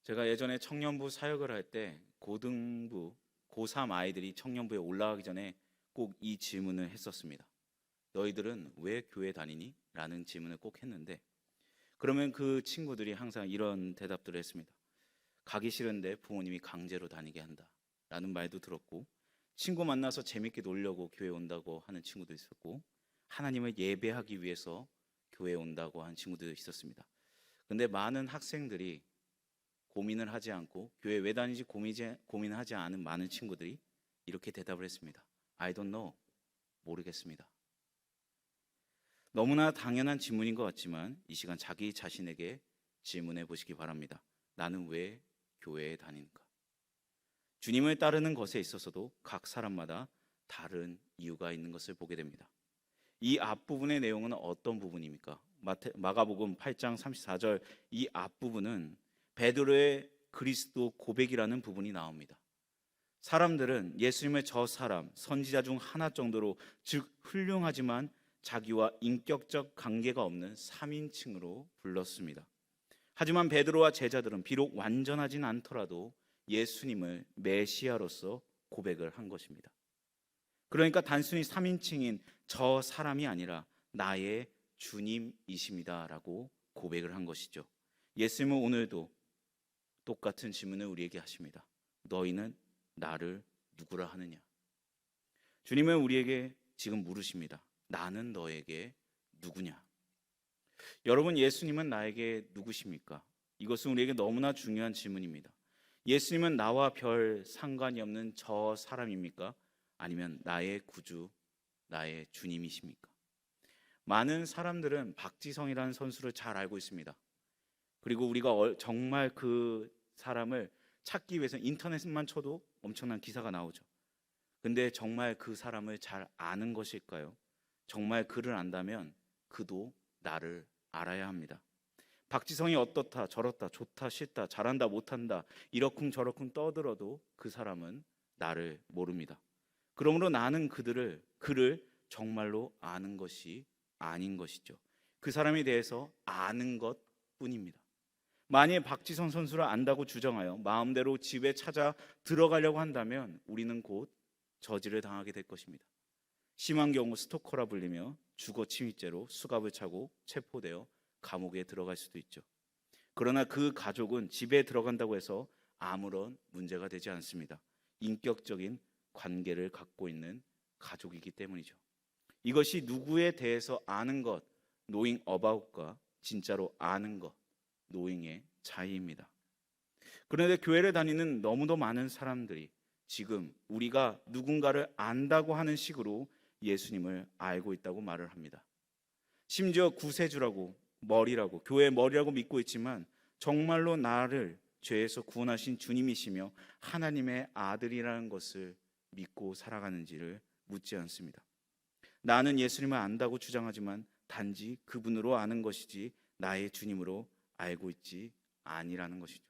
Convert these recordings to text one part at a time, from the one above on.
제가 예전에 청년부 사역을 할 때 고등부, 고3 아이들이 청년부에 올라가기 전에 꼭 이 질문을 했었습니다. 너희들은 왜 교회 다니니? 라는 질문을 꼭 했는데, 그러면 그 친구들이 항상 이런 대답들을 했습니다. 가기 싫은데 부모님이 강제로 다니게 한다 라는 말도 들었고, 친구 만나서 재밌게 놀려고 교회 온다고 하는 친구도 있었고, 하나님을 예배하기 위해서 교회에 온다고 하는 친구도 있었습니다. 근데 많은 학생들이 고민을 하지 않고 교회 왜 다니지 고민을 하지 않은 많은 친구들이 이렇게 대답을 했습니다. I don't know. 모르겠습니다. 너무나 당연한 질문인 것 같지만 이 시간 자기 자신에게 질문해 보시기 바랍니다. 나는 왜 교회에 다니는가? 주님을 따르는 것에 있어서도 각 사람마다 다른 이유가 있는 것을 보게 됩니다. 이 앞부분의 내용은 어떤 부분입니까? 마가복음 8장 34절 이 앞부분은 베드로의 그리스도 고백이라는 부분이 나옵니다. 사람들은 예수님을 저 사람, 선지자 중 하나 정도로, 즉 훌륭하지만 자기와 인격적 관계가 없는 3인칭으로 불렀습니다. 하지만 베드로와 제자들은 비록 완전하진 않더라도 예수님을 메시아로서 고백을 한 것입니다. 그러니까 단순히 3인칭인 저 사람이 아니라 나의 주님이십니다라고 고백을 한 것이죠. 예수님은 오늘도 똑같은 질문을 우리에게 하십니다. 너희는 나를 누구라 하느냐? 주님은 우리에게 지금 물으십니다. 나는 너에게 누구냐? 여러분, 예수님은 나에게 누구십니까? 이것은 우리에게 너무나 중요한 질문입니다. 예수님은 나와 별 상관이 없는 저 사람입니까? 아니면 나의 구주, 나의 주님이십니까? 많은 사람들은 박지성이라는 선수를 잘 알고 있습니다. 그리고 우리가 정말 그 사람을 찾기 위해서 인터넷만 쳐도 엄청난 기사가 나오죠. 근데 정말 그 사람을 잘 아는 것일까요? 정말 그를 안다면 그도 나를 알아야 합니다. 박지성이 어떻다 저렇다 좋다 싫다 잘한다 못한다 이러쿵저러쿵 떠들어도 그 사람은 나를 모릅니다. 그러므로 나는 그를 정말로 아는 것이 아닌 것이죠. 그 사람에 대해서 아는 것뿐입니다. 만일 박지성 선수를 안다고 주장하여 마음대로 집에 찾아 들어가려고 한다면 우리는 곧 저지를 당하게 될 것입니다. 심한 경우 스토커라 불리며 주거 침입죄로 수갑을 차고 체포되어 감옥에 들어갈 수도 있죠. 그러나 그 가족은 집에 들어간다고 해서 아무런 문제가 되지 않습니다. 인격적인 관계를 갖고 있는 가족이기 때문이죠. 이것이 누구에 대해서 아는 것, knowing about과 진짜로 아는 것, knowing의 차이입니다. 그런데 교회를 다니는 너무도 많은 사람들이 지금 우리가 누군가를 안다고 하는 식으로 예수님을 알고 있다고 말을 합니다. 심지어 구세주라고 머리라고 교회의 머리라고 믿고 있지만 정말로 나를 죄에서 구원하신 주님이시며 하나님의 아들이라는 것을 믿고 살아가는지를 묻지 않습니다. 나는 예수님을 안다고 주장하지만 단지 그분으로 아는 것이지 나의 주님으로 알고 있지 아니라는 것이죠.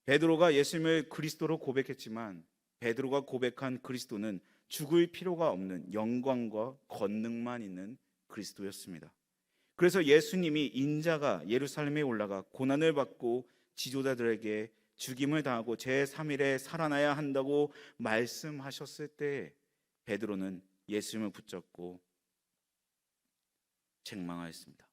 베드로가 예수님을 그리스도로 고백했지만 베드로가 고백한 그리스도는 죽을 필요가 없는 영광과 권능만 있는 그리스도였습니다. 그래서 예수님이 인자가 예루살렘에 올라가 고난을 받고 지도자들에게 죽임을 당하고 제3일에 살아나야 한다고 말씀하셨을 때 베드로는 예수님을 붙잡고 책망하였습니다.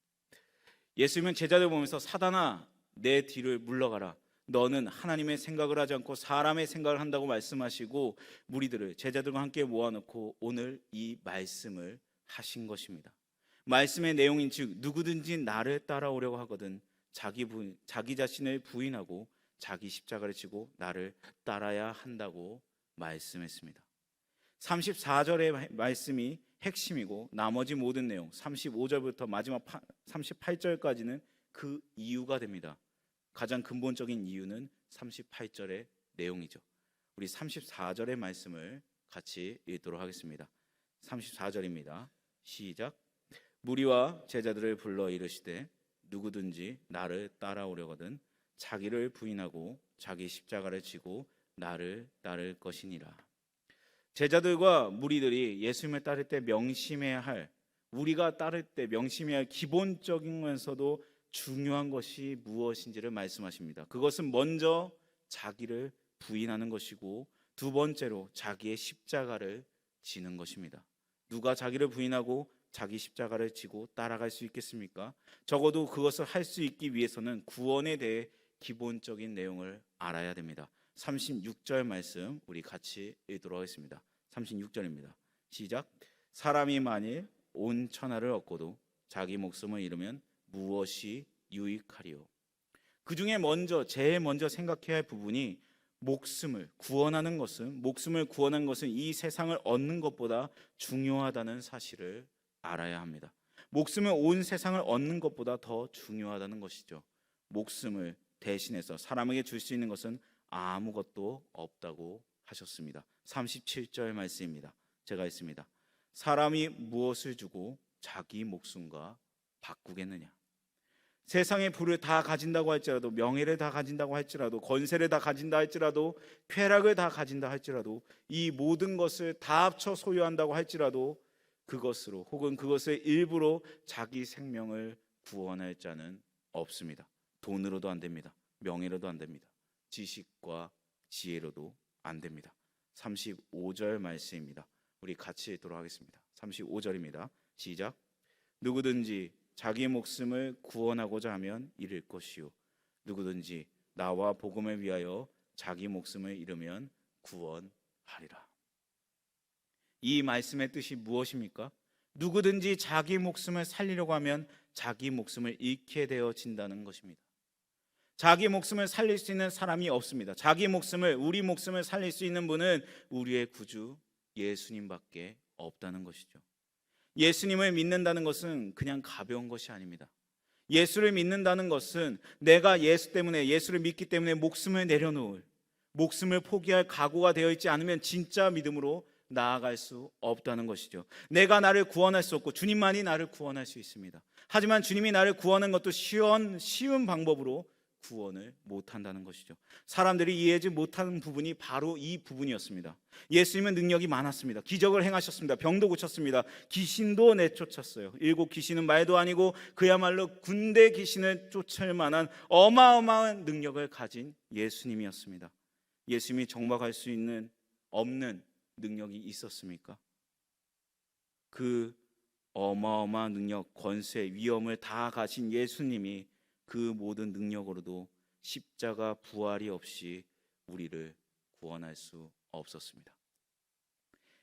예수님은 제자들 보면서 사단아 내 뒤를 물러가라. 너는 하나님의 생각을 하지 않고 사람의 생각을 한다고 말씀하시고 무리들을 제자들과 함께 모아놓고 오늘 이 말씀을 하신 것입니다. 말씀의 내용인 즉 누구든지 나를 따라오려고 하거든 자기 자신을 부인하고 자기 십자가를 지고 나를 따라야 한다고 말씀했습니다. 34절의 말씀이 핵심이고 나머지 모든 내용 35절부터 마지막 38절까지는 그 이유가 됩니다. 가장 근본적인 이유는 38절의 내용이죠. 우리 34절의 말씀을 같이 읽도록 하겠습니다. 34절입니다. 시작. 무리와 제자들을 불러 이르시되 누구든지 나를 따라오려거든 자기를 부인하고 자기 십자가를 지고 나를 따를 것이니라. 제자들과 무리들이 예수님을 따를 때 명심해야 할, 우리가 따를 때 명심해야 할 기본적이면서도 중요한 것이 무엇인지를 말씀하십니다. 그것은 먼저 자기를 부인하는 것이고 두 번째로 자기의 십자가를 지는 것입니다. 누가 자기를 부인하고 자기 십자가를 지고 따라갈 수 있겠습니까? 적어도 그것을 할 수 있기 위해서는 구원에 대해 기본적인 내용을 알아야 됩니다. 36절 말씀 우리 같이 읽도록 하겠습니다. 36절입니다. 시작. 사람이 만일 온 천하를 얻고도 자기 목숨을 잃으면 무엇이 유익하리요? 그 중에 제일 먼저 생각해야 할 부분이 목숨을 구원하는 것은 이 세상을 얻는 것보다 중요하다는 사실을 알아야 합니다. 목숨을 온 세상을 얻는 것보다 더 중요하다는 것이죠. 목숨을 대신해서 사람에게 줄 수 있는 것은 아무것도 없다고 하셨습니다. 37절 말씀입니다. 제가 읽습니다. 사람이 무엇을 주고 자기 목숨과 바꾸겠느냐? 세상의 부를 다 가진다고 할지라도, 명예를 다 가진다고 할지라도, 권세를 다 가진다 할지라도, 쾌락을 다 가진다 할지라도, 이 모든 것을 다 합쳐 소유한다고 할지라도 그것으로 혹은 그것의 일부로 자기 생명을 구원할 자는 없습니다. 돈으로도 안 됩니다. 명예로도 안 됩니다. 지식과 지혜로도 안 됩니다. 35절 말씀입니다. 우리 같이 읽도록 하겠습니다. 35절입니다. 시작. 누구든지 자기 목숨을 구원하고자 하면 잃을 것이요 누구든지 나와 복음을 위하여 자기 목숨을 잃으면 구원하리라. 이 말씀의 뜻이 무엇입니까? 누구든지 자기 목숨을 살리려고 하면 자기 목숨을 잃게 되어진다는 것입니다. 자기 목숨을 살릴 수 있는 사람이 없습니다. 우리 목숨을 살릴 수 있는 분은 우리의 구주 예수님밖에 없다는 것이죠. 예수님을 믿는다는 것은 그냥 가벼운 것이 아닙니다. 예수를 믿는다는 것은 내가 예수를 믿기 때문에 목숨을 내려놓을, 목숨을 포기할 각오가 되어 있지 않으면 진짜 믿음으로 나아갈 수 없다는 것이죠. 내가 나를 구원할 수 없고 주님만이 나를 구원할 수 있습니다. 하지만 주님이 나를 구원하는 것도 쉬운 방법으로 구원을 못한다는 것이죠. 사람들이 이해하지 못하는 부분이 바로 이 부분이었습니다. 예수님은 능력이 많았습니다. 기적을 행하셨습니다. 병도 고쳤습니다. 귀신도 내쫓았어요. 7 귀신은 말도 아니고 그야말로 군대 귀신을 쫓을 만한 어마어마한 능력을 가진 예수님이었습니다. 예수님이 정박할 수 없는 능력이 있었습니까? 그 어마어마한 능력, 권세, 위엄을 다 가진 예수님이 그 모든 능력으로도 십자가 부활이 없이 우리를 구원할 수 없었습니다.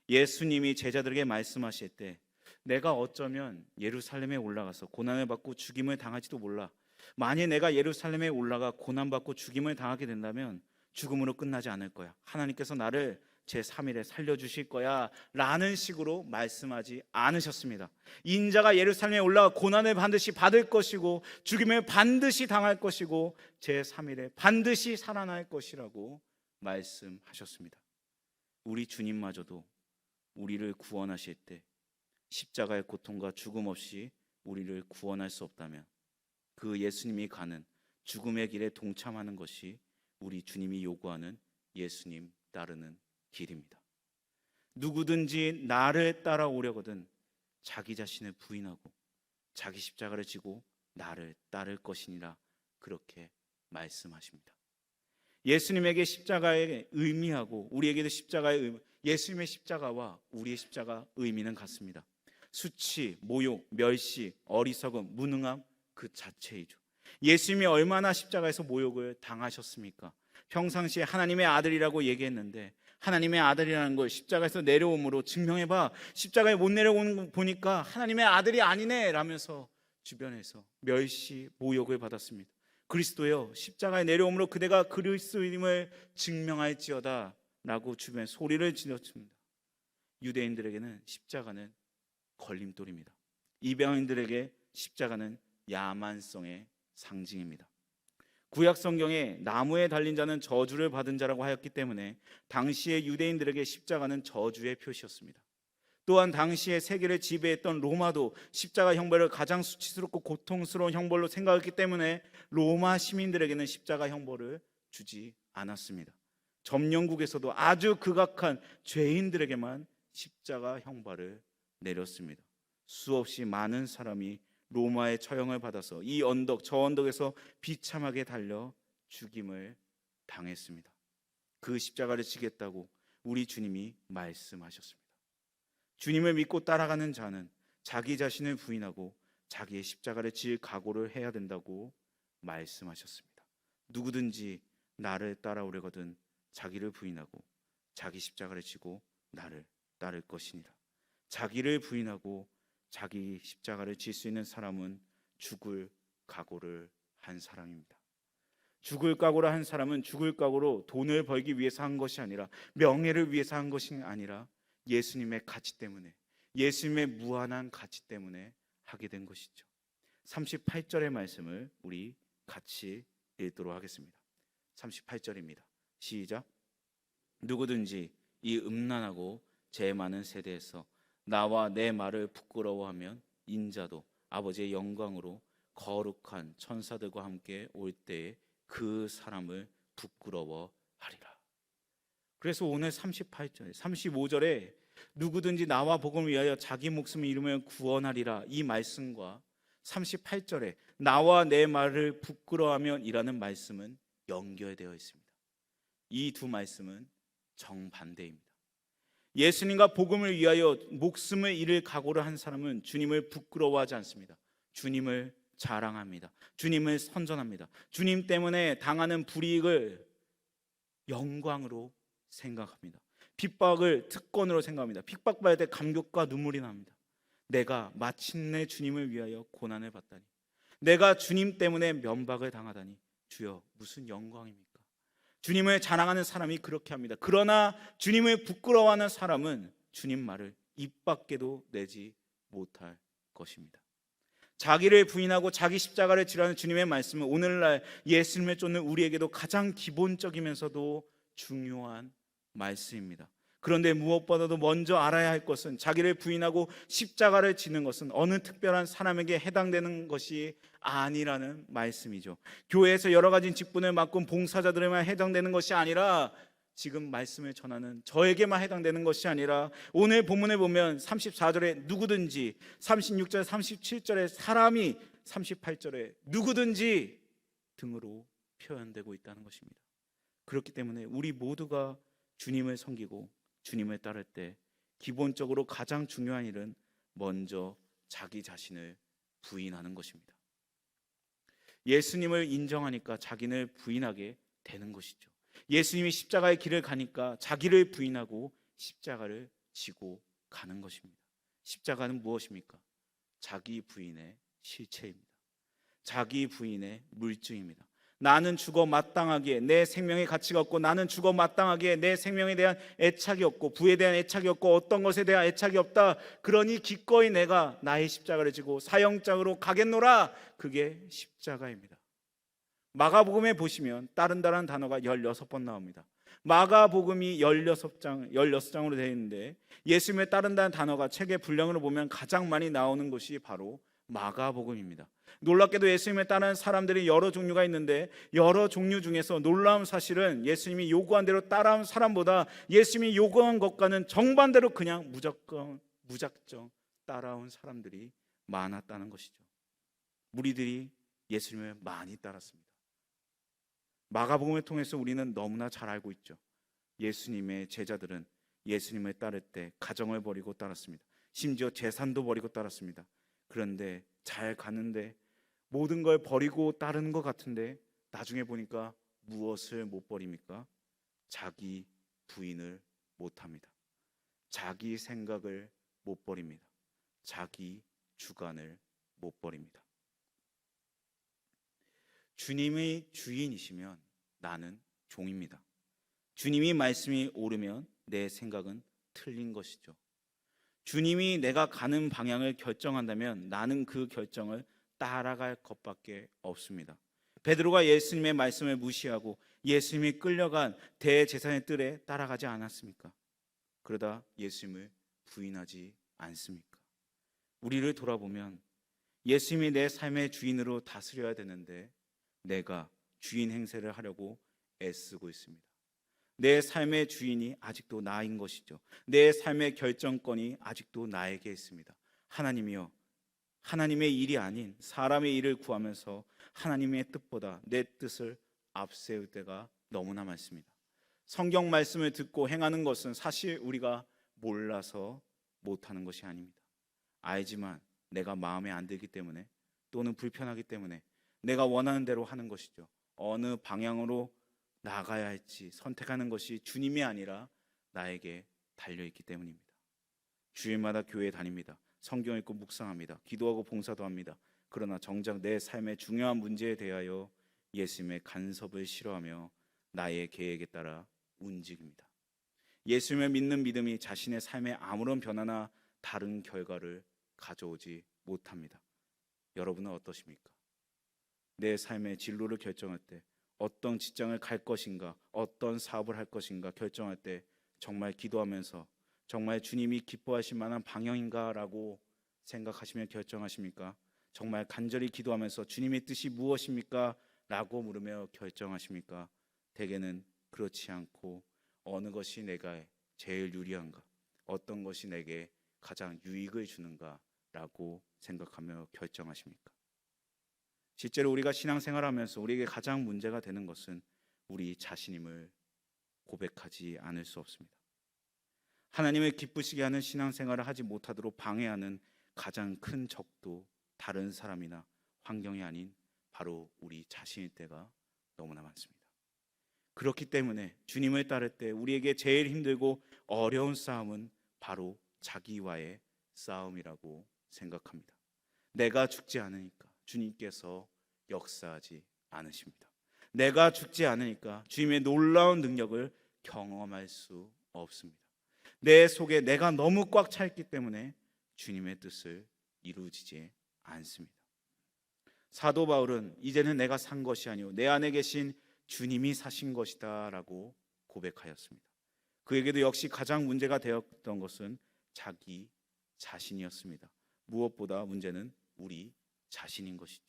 예수님이 제자들에게 말씀하실 때 내가 어쩌면 예루살렘에 올라가서 고난을 받고 죽임을 당할지도 몰라. 만일 내가 예루살렘에 올라가 고난받고 죽임을 당하게 된다면 죽음으로 끝나지 않을 거야. 하나님께서 나를 제3일에 살려주실 거야 라는 식으로 말씀하지 않으셨습니다. 인자가 예루살렘에 올라가 고난을 반드시 받을 것이고 죽임을 반드시 당할 것이고 제3일에 반드시 살아날 것이라고 말씀하셨습니다. 우리 주님마저도 우리를 구원하실 때 십자가의 고통과 죽음 없이 우리를 구원할 수 없다면 그 예수님이 가는 죽음의 길에 동참하는 것이 우리 주님이 요구하는 예수님 따르는 길입니다. 누구든지 나를 따라오려거든 자기 자신을 부인하고 자기 십자가를 지고 나를 따를 것이니라 그렇게 말씀하십니다. 예수님에게 십자가의 의미하고 우리에게도 십자가의 의미, 예수님의 십자가와 우리의 십자가 의미는 같습니다. 수치, 모욕, 멸시, 어리석음, 무능함 그 자체이죠. 예수님이 얼마나 십자가에서 모욕을 당하셨습니까? 평상시에 하나님의 아들이라고 얘기했는데 하나님의 아들이라는 걸 십자가에서 내려옴으로 증명해봐. 십자가에 못 내려오는 거 보니까 하나님의 아들이 아니네 라면서 주변에서 멸시, 모욕을 받았습니다. 그리스도여 십자가에 내려옴으로 그대가 그리스도임을 증명할지어다 라고 주변에 소리를 질렀습니다. 유대인들에게는 십자가는 걸림돌입니다. 이방인들에게 십자가는 야만성의 상징입니다. 구약 성경에 나무에 달린 자는 저주를 받은 자라고 하였기 때문에 당시의 유대인들에게 십자가는 저주의 표시였습니다. 또한 당시에 세계를 지배했던 로마도 십자가 형벌을 가장 수치스럽고 고통스러운 형벌로 생각했기 때문에 로마 시민들에게는 십자가 형벌을 주지 않았습니다. 점령국에서도 아주 극악한 죄인들에게만 십자가 형벌을 내렸습니다. 수없이 많은 사람이 로마의 처형을 받아서 이 언덕 저 언덕에서 비참하게 달려 죽임을 당했습니다. 그 십자가를 지겠다고 우리 주님이 말씀하셨습니다. 주님을 믿고 따라가는 자는 자기 자신을 부인하고 자기의 십자가를 질 각오를 해야 된다고 말씀하셨습니다. 누구든지 나를 따라오려거든 자기를 부인하고 자기 십자가를 지고 나를 따를 것이니라. 자기를 부인하고 자기 십자가를 질 수 있는 사람은 죽을 각오를 한 사람입니다. 죽을 각오를 한 사람은 죽을 각오로 돈을 벌기 위해서 한 것이 아니라, 명예를 위해서 한 것이 아니라 예수님의 가치 때문에, 예수님의 무한한 가치 때문에 하게 된 것이죠. 38절의 말씀을 우리 같이 읽도록 하겠습니다. 38절입니다. 시작. 누구든지 이 음란하고 죄 많은 세대에서 나와 내 말을 부끄러워하면 인자도 아버지의 영광으로 거룩한 천사들과 함께 올 때에 그 사람을 부끄러워하리라. 그래서 오늘 38절, 35절에 누구든지 나와 복음을 위하여 자기 목숨을 잃으면 구원하리라, 이 말씀과 38절에 나와 내 말을 부끄러워하면 이라는 말씀은 연결되어 있습니다. 이 두 말씀은 정반대입니다. 예수님과 복음을 위하여 목숨을 잃을 각오를 한 사람은 주님을 부끄러워하지 않습니다. 주님을 자랑합니다. 주님을 선전합니다. 주님 때문에 당하는 불이익을 영광으로 생각합니다. 핍박을 특권으로 생각합니다. 핍박받을 때 감격과 눈물이 납니다. 내가 마침내 주님을 위하여 고난을 받다니, 내가 주님 때문에 면박을 당하다니 주여 무슨 영광입니까? 주님을 자랑하는 사람이 그렇게 합니다. 그러나 주님을 부끄러워하는 사람은 주님 말을 입 밖에도 내지 못할 것입니다. 자기를 부인하고 자기 십자가를 지라는 주님의 말씀은 오늘날 예수님을 쫓는 우리에게도 가장 기본적이면서도 중요한 말씀입니다. 그런데 무엇보다도 먼저 알아야 할 것은, 자기를 부인하고 십자가를 지는 것은 어느 특별한 사람에게 해당되는 것이 아니라는 말씀이죠. 교회에서 여러 가지 직분을 맡은 봉사자들에만 해당되는 것이 아니라, 지금 말씀을 전하는 저에게만 해당되는 것이 아니라, 오늘 본문에 보면 34절에 누구든지, 36절 37절에 사람이, 38절에 누구든지 등으로 표현되고 있다는 것입니다. 그렇기 때문에 우리 모두가 주님을 섬기고 주님을 따를 때 기본적으로 가장 중요한 일은 먼저 자기 자신을 부인하는 것입니다. 예수님을 인정하니까 자기를 부인하게 되는 것이죠. 예수님이 십자가의 길을 가니까 자기를 부인하고 십자가를 지고 가는 것입니다. 십자가는 무엇입니까? 자기 부인의 실체입니다. 자기 부인의 물증입니다. 나는 죽어 마땅하기에 내 생명의 가치가 없고, 나는 죽어 마땅하기에 내 생명에 대한 애착이 없고, 부에 대한 애착이 없고, 어떤 것에 대한 애착이 없다. 그러니 기꺼이 내가 나의 십자가를 지고 사형장으로 가겠노라. 그게 십자가입니다. 마가복음에 보시면 다른 단어가 16번 나옵니다. 마가복음이 16장으로 되어 있는데, 예수님의 따른다는 단어가 책의 분량으로 보면 가장 많이 나오는 것이 바로 마가복음입니다. 놀랍게도 예수님을 따르는 사람들이 여러 종류가 있는데, 여러 종류 중에서 놀라운 사실은 예수님이 요구한 대로 따라온 사람보다 예수님이 요구한 것과는 정반대로 그냥 무작정 따라온 사람들이 많았다는 것이죠. 무리들이 예수님을 많이 따랐습니다. 마가복음을 통해서 우리는 너무나 잘 알고 있죠. 예수님의 제자들은 예수님을 따를 때 가정을 버리고 따랐습니다. 심지어 재산도 버리고 따랐습니다. 그런데 잘 가는데, 모든 걸 버리고 따르는 것 같은데, 나중에 보니까 무엇을 못 버립니까? 자기 부인을 못 합니다. 자기 생각을 못 버립니다. 자기 주관을 못 버립니다. 주님의 주인이시면 나는 종입니다. 주님이 말씀이 옳으면 내 생각은 틀린 것이죠. 주님이 내가 가는 방향을 결정한다면 나는 그 결정을 따라갈 것밖에 없습니다. 베드로가 예수님의 말씀을 무시하고 예수님이 끌려간 대제사장의 뜰에 따라가지 않았습니까? 그러다 예수님을 부인하지 않습니까? 우리를 돌아보면 예수님이 내 삶의 주인으로 다스려야 되는데, 내가 주인 행세를 하려고 애쓰고 있습니다. 내 삶의 주인이 아직도 나인 것이죠. 내 삶의 결정권이 아직도 나에게 있습니다. 하나님이여, 하나님의 일이 아닌 사람의 일을 구하면서 하나님의 뜻보다 내 뜻을 앞세울 때가 너무나 많습니다. 성경 말씀을 듣고 행하는 것은 사실 우리가 몰라서 못하는 것이 아닙니다. 알지만 내가 마음에 안 들기 때문에 또는 불편하기 때문에 내가 원하는 대로 하는 것이죠. 어느 방향으로 나가야 할지 선택하는 것이 주님이 아니라 나에게 달려있기 때문입니다. 주일마다 교회에 다닙니다. 성경 읽고 묵상합니다. 기도하고 봉사도 합니다. 그러나 정작 내 삶의 중요한 문제에 대하여 예수님의 간섭을 싫어하며 나의 계획에 따라 움직입니다. 예수님을 믿는 믿음이 자신의 삶에 아무런 변화나 다른 결과를 가져오지 못합니다. 여러분은 어떠십니까? 내 삶의 진로를 결정할 때, 어떤 직장을 갈 것인가, 어떤 사업을 할 것인가 결정할 때 정말 기도하면서 정말 주님이 기뻐하실 만한 방향인가라고 생각하시며 결정하십니까? 정말 간절히 기도하면서 주님의 뜻이 무엇입니까? 라고 물으며 결정하십니까? 대개는 그렇지 않고 어느 것이 내가 제일 유리한가, 어떤 것이 내게 가장 유익을 주는가 라고 생각하며 결정하십니까? 실제로 우리가 신앙생활하면서 우리에게 가장 문제가 되는 것은 우리 자신임을 고백하지 않을 수 없습니다. 하나님을 기쁘시게 하는 신앙생활을 하지 못하도록 방해하는 가장 큰 적도 다른 사람이나 환경이 아닌 바로 우리 자신일 때가 너무나 많습니다. 그렇기 때문에 주님을 따를 때 우리에게 제일 힘들고 어려운 싸움은 바로 자기와의 싸움이라고 생각합니다. 내가 죽지 않으니까 주님께서 역사하지 않으십니다. 내가 죽지 않으니까 주님의 놀라운 능력을 경험할 수 없습니다. 내 속에 내가 너무 꽉 차 있기 때문에 주님의 뜻을 이루어지지 않습니다. 사도 바울은 이제는 내가 산 것이 아니오 내 안에 계신 주님이 사신 것이다 라고 고백하였습니다. 그에게도 역시 가장 문제가 되었던 것은 자기 자신이었습니다. 무엇보다 문제는 우리 자신인 것이죠.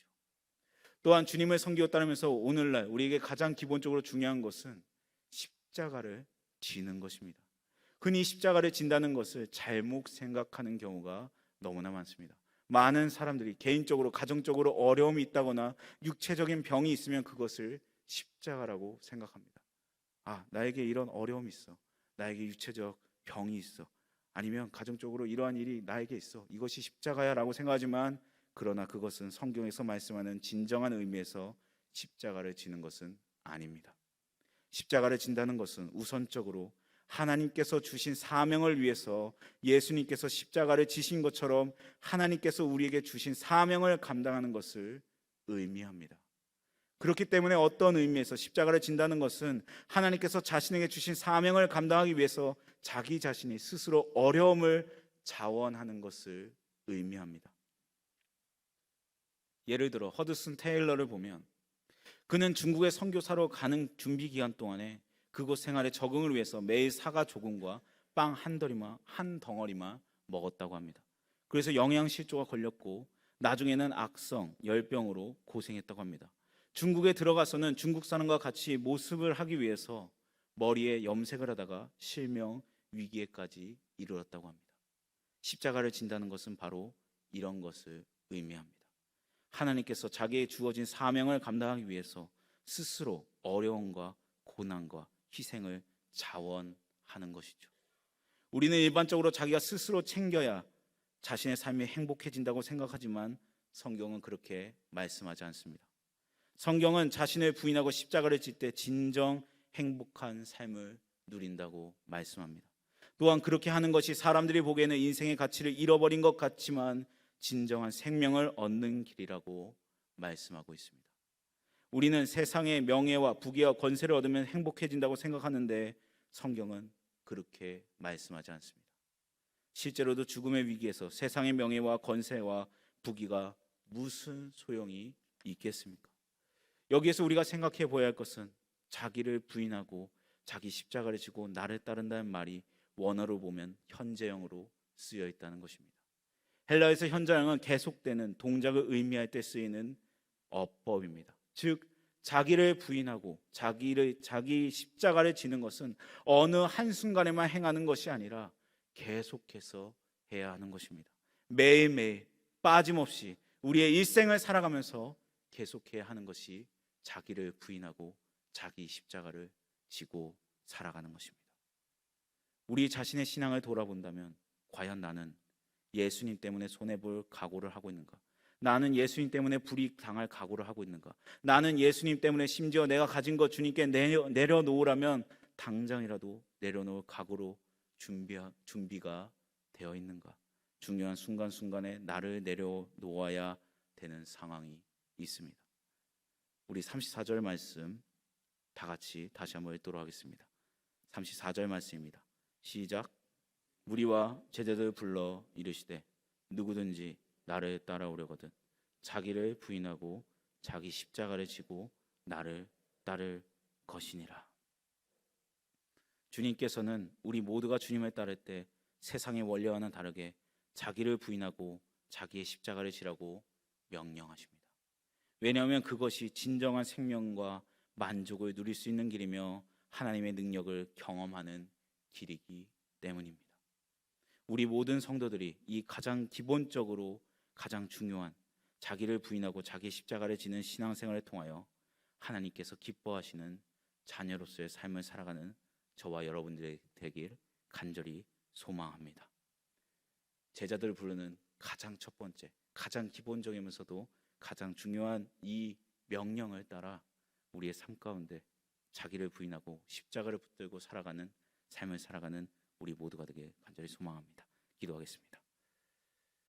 또한 주님을 섬기고 따르면서 오늘날 우리에게 가장 기본적으로 중요한 것은 십자가를 지는 것입니다. 흔히 십자가를 진다는 것을 잘못 생각하는 경우가 너무나 많습니다. 많은 사람들이 개인적으로 가정적으로 어려움이 있다거나 육체적인 병이 있으면 그것을 십자가라고 생각합니다. 나에게 이런 어려움이 있어, 나에게 육체적 병이 있어, 아니면 가정적으로 이러한 일이 나에게 있어, 이것이 십자가야 라고 생각하지만 그러나 그것은 성경에서 말씀하는 진정한 의미에서 십자가를 지는 것은 아닙니다. 십자가를 진다는 것은 우선적으로 하나님께서 주신 사명을 위해서 예수님께서 십자가를 지신 것처럼 하나님께서 우리에게 주신 사명을 감당하는 것을 의미합니다. 그렇기 때문에 어떤 의미에서 십자가를 진다는 것은 하나님께서 자신에게 주신 사명을 감당하기 위해서 자기 자신이 스스로 어려움을 자원하는 것을 의미합니다. 예를 들어 허드슨 테일러를 보면 그는 중국에 선교사로 가는 준비 기간 동안에 그곳 생활에 적응을 위해서 매일 사과 조금과 빵 한 덩어리만 먹었다고 합니다. 그래서 영양실조가 걸렸고 나중에는 악성 열병으로 고생했다고 합니다. 중국에 들어가서는 중국 사람과 같이 모습을 하기 위해서 머리에 염색을 하다가 실명 위기에까지 이르렀다고 합니다. 십자가를 진다는 것은 바로 이런 것을 의미합니다. 하나님께서 자기의 주어진 사명을 감당하기 위해서 스스로 어려움과 고난과 희생을 자원하는 것이죠. 우리는 일반적으로 자기가 스스로 챙겨야 자신의 삶이 행복해진다고 생각하지만 성경은 그렇게 말씀하지 않습니다. 성경은 자신을 부인하고 십자가를 질 때 진정 행복한 삶을 누린다고 말씀합니다. 또한 그렇게 하는 것이 사람들이 보기에는 인생의 가치를 잃어버린 것 같지만 진정한 생명을 얻는 길이라고 말씀하고 있습니다. 우리는 세상의 명예와 부귀와 권세를 얻으면 행복해진다고 생각하는데 성경은 그렇게 말씀하지 않습니다. 실제로도 죽음의 위기에서 세상의 명예와 권세와 부귀가 무슨 소용이 있겠습니까? 여기에서 우리가 생각해 보아야 할 것은 자기를 부인하고 자기 십자가를 지고 나를 따른다는 말이 원어로 보면 현재형으로 쓰여 있다는 것입니다. 헬라에서 현재형은 계속되는 동작을 의미할 때 쓰이는 어법입니다. 즉 자기를 부인하고 자기 십자가를 지는 것은 어느 한순간에만 행하는 것이 아니라 계속해서 해야 하는 것입니다. 매일매일 빠짐없이 우리의 일생을 살아가면서 계속해야 하는 것이 자기를 부인하고 자기 십자가를 지고 살아가는 것입니다. 우리 자신의 신앙을 돌아본다면 과연 나는 예수님 때문에 손해볼 각오를 하고 있는가? 나는 예수님 때문에 불이익 당할 각오를 하고 있는가? 나는 예수님 때문에 심지어 내가 가진 것 주님께 내려놓으라면 당장이라도 내려놓을 각오로 준비가 되어 있는가? 중요한 순간순간에 나를 내려놓아야 되는 상황이 있습니다. 우리 34절 말씀 다 같이 다시 한번 읽도록 하겠습니다. 34절 말씀입니다. 시작. 무리와 제자들 불러 이르시되 누구든지 나를 따라오려거든 자기를 부인하고 자기 십자가를 지고 나를 따를 것이니라. 주님께서는 우리 모두가 주님을 따를 때 세상의 원리와는 다르게 자기를 부인하고 자기의 십자가를 지라고 명령하십니다. 왜냐하면 그것이 진정한 생명과 만족을 누릴 수 있는 길이며 하나님의 능력을 경험하는 길이기 때문입니다. 우리 모든 성도들이 이 가장 기본적으로 가장 중요한 자기를 부인하고 자기 십자가를 지는 신앙생활을 통하여 하나님께서 기뻐하시는 자녀로서의 삶을 살아가는 저와 여러분들이 되길 간절히 소망합니다. 제자들 부르는 가장 첫 번째, 가장 기본적이면서도 가장 중요한 이 명령을 따라 우리의 삶 가운데 자기를 부인하고 십자가를 붙들고 살아가는 삶을 살아가는 우리 모두가 되길 간절히 소망합니다. 기도하겠습니다.